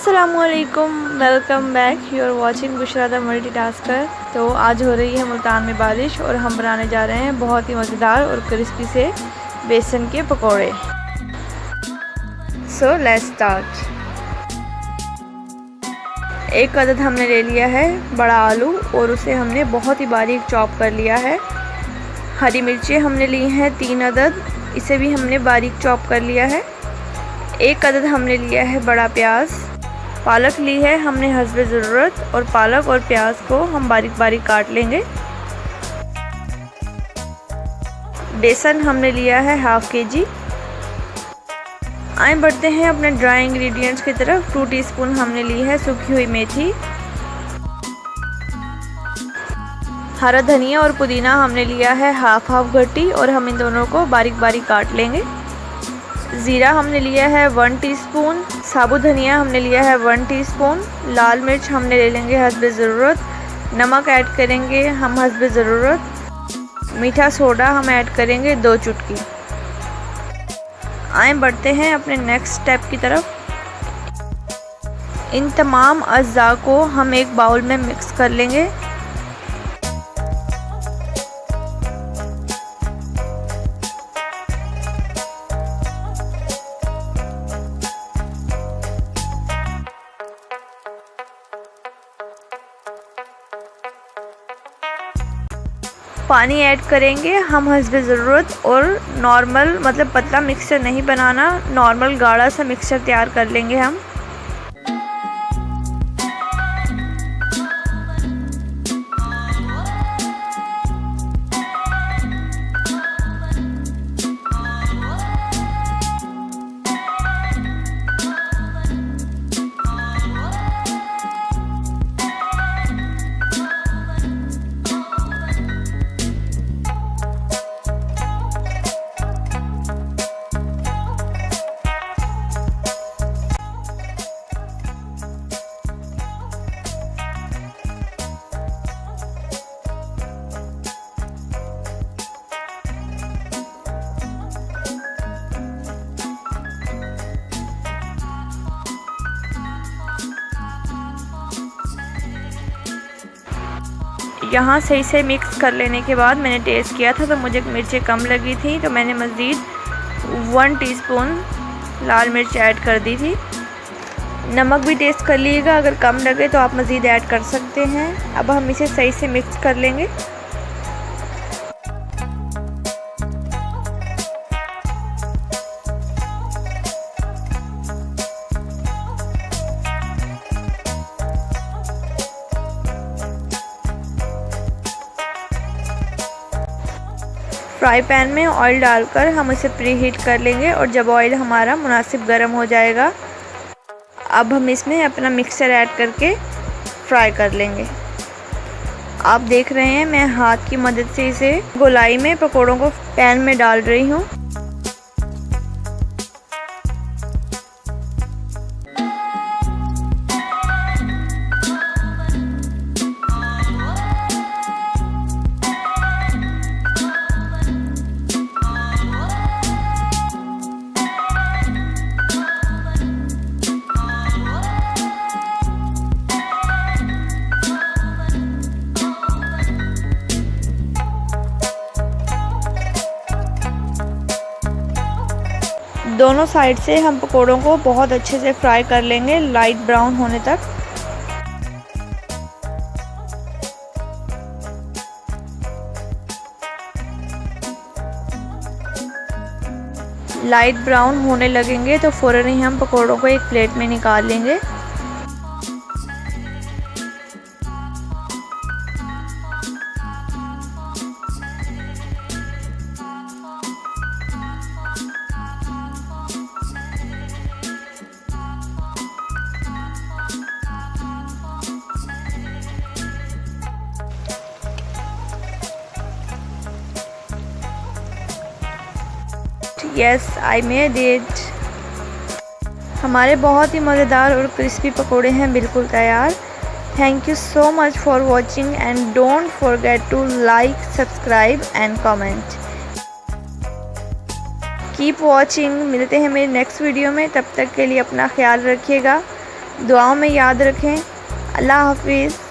अस्सलामुअलैकुम, welcome back. You are watching Bushra the multitasker. तो आज हो रही है मुल्तान में बारिश और हम बनाने जा रहे हैं बहुत ही मज़ेदार और क्रिस्पी से बेसन के पकोड़े। So let's start. एक अदद हमने ले लिया है बड़ा आलू और उसे हमने बहुत ही बारीक चॉप कर लिया है। हरी मिर्चें हमने ली हैं 3 अदद, इसे भी हमने बारीक चॉप कर लिया है। एक अदद हमने लिया है बड़ा प्याज। पालक ली है हमने हस्बे ज़रूरत और पालक और प्याज को हम बारीक बारीक काट लेंगे। बेसन हमने लिया है हाफ़ kg। आए बढ़ते हैं अपने ड्राई इंग्रेडिएंट्स की तरफ। 2 टीस्पून हमने ली है सूखी हुई मेथी। हरा धनिया और पुदीना हमने लिया है हाफ गड्डी और हम इन दोनों को बारीक बारीक काट लेंगे। ज़ीरा हमने लिया है 1 टीस्पून। साबुत धनिया हमने लिया है 1 टीस्पून। लाल मिर्च हमने ले लेंगे हस्बे ज़रूरत। नमक ऐड करेंगे हम हस्बे ज़रूरत। मीठा सोडा हम ऐड करेंगे 2 चुटकी। आए बढ़ते हैं अपने नेक्स्ट स्टेप की तरफ। इन तमाम अज्जा को हम एक बाउल में मिक्स कर लेंगे। पानी ऐड करेंगे हम हस्बे ज़रूरत और नॉर्मल मतलब पतला मिक्सचर नहीं बनाना, नॉर्मल गाढ़ा सा मिक्सचर तैयार कर लेंगे हम। यहाँ सही से मिक्स कर लेने के बाद मैंने टेस्ट किया था तो मुझे मिर्चें कम लगी थी, तो मैंने मज़ीद 1 टीस्पून लाल मिर्च ऐड कर दी थी। नमक भी टेस्ट कर लीजिएगा, अगर कम लगे तो आप मज़ीद ऐड कर सकते हैं। अब हम इसे सही से मिक्स कर लेंगे। फ्राई पैन में ऑयल डालकर हम इसे प्री हीट कर लेंगे और जब ऑयल हमारा मुनासिब गर्म हो जाएगा, अब हम इसमें अपना मिक्सचर ऐड करके फ्राई कर लेंगे। आप देख रहे हैं मैं हाथ की मदद से इसे गोलाई में पकोड़ों को पैन में डाल रही हूँ। दोनों साइड से हम पकोड़ों को बहुत अच्छे से फ्राई कर लेंगे लाइट ब्राउन होने तक। लाइट ब्राउन होने लगेंगे तो फ़ौरन ही हम पकोड़ों को एक प्लेट में निकाल लेंगे। Yes, I made it। हमारे बहुत ही मज़ेदार और क्रिस्पी पकोड़े हैं बिल्कुल तैयार। Thank you so much for watching and don't forget to like, subscribe and comment. Keep watching. मिलते हैं मेरे नेक्स्ट वीडियो में, तब तक के लिए अपना ख्याल रखिएगा। दुआओं में याद रखें। अल्लाह हाफिज़।